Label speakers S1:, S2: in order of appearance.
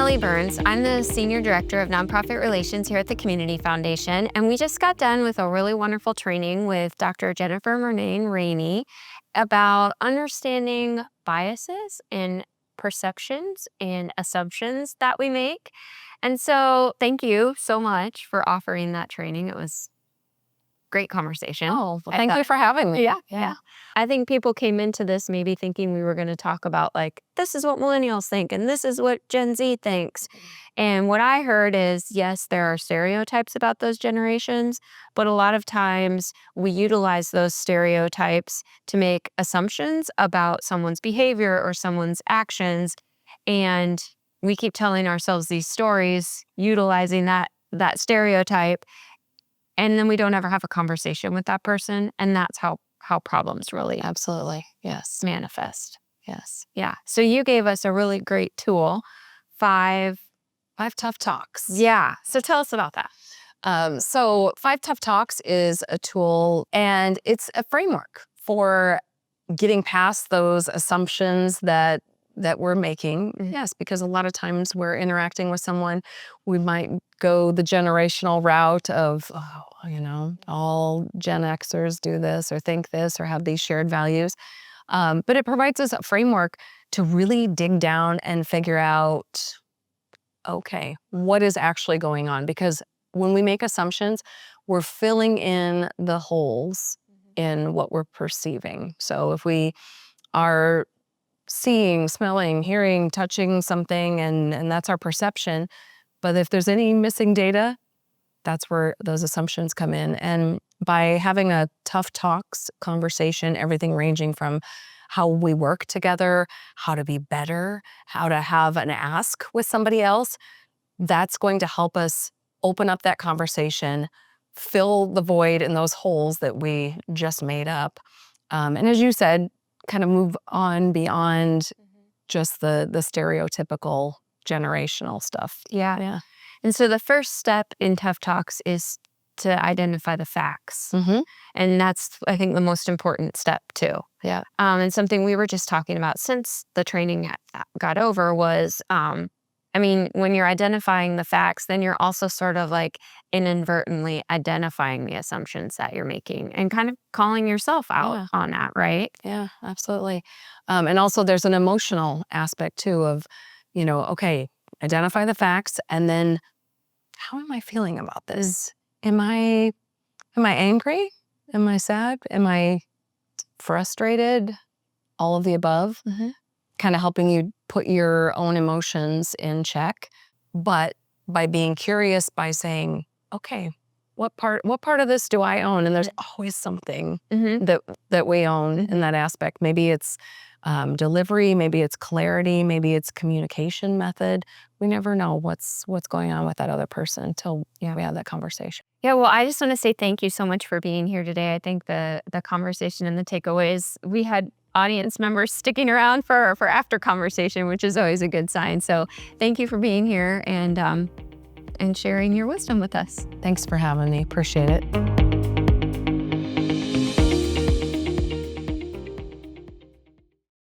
S1: Ellie Burns. I'm the Senior Director of Nonprofit Relations here at the Community Foundation, and we just got done with a really wonderful training with Dr. Jennifer Murnane-Rainey about understanding biases and perceptions and assumptions that we make. And so thank you so much for offering that training. It was great conversation.
S2: Oh, well, thank you for having me.
S1: Yeah. I think people came into this maybe thinking we were going to talk about like, this is what millennials think and this is what Gen Z thinks. And what I heard is, yes, there are stereotypes about those generations, but a lot of times we utilize those stereotypes to make assumptions about someone's behavior or someone's actions. And we keep telling ourselves these stories, utilizing that stereotype. And then we don't ever have a conversation with that person. And that's how problems really
S2: Absolutely. Yes.
S1: manifest.
S2: Yes.
S1: Yeah. So you gave us a really great tool, 5
S2: Tough Talks.
S1: Yeah. So tell us about that.
S2: So 5 Tough Talks is a tool, and it's a framework for getting past those assumptions that we're making.
S1: Mm-hmm.
S2: Yes, because a lot of times we're interacting with someone, we might go the generational route of, all Gen Xers do this or think this or have these shared values. But it provides us a framework to really dig down and figure out, okay, what is actually going on? Because when we make assumptions, we're filling in the holes in what we're perceiving. So if we are seeing, smelling, hearing, touching something, and that's our perception. But if there's any missing data, that's where those assumptions come in. And by having a tough talks conversation, everything ranging from how we work together, how to be better, how to have an ask with somebody else, that's going to help us open up that conversation, fill the void in those holes that we just made up. And as you said, kind of move on beyond just the stereotypical generational stuff.
S1: Yeah. And so the first step in Tough Talks is to identify the facts.
S2: Mm-hmm.
S1: And that's, I think, the most important step too.
S2: Yeah.
S1: And something we were just talking about since the training got over was, when you're identifying the facts, then you're also sort of like inadvertently identifying the assumptions that you're making and kind of calling yourself out on that, right?
S2: Yeah, absolutely. And also there's an emotional aspect too of, okay, identify the facts, and then how am I feeling about this? Am I angry? Am I sad? Am I frustrated? All of the above.
S1: Mm-hmm.
S2: Kind of helping you put your own emotions in check, but by being curious, by saying, okay, what part of this do I own? And there's always something that we own in that aspect. Maybe it's delivery, maybe it's clarity, maybe it's communication method. We never know what's going on with that other person until we have that conversation.
S1: Yeah, well, I just want to say thank you so much for being here today. I think the conversation and the takeaways, we had audience members sticking around for after conversation, which is always a good sign. So thank you for being here and sharing your wisdom with us.
S2: Thanks for having me. Appreciate it.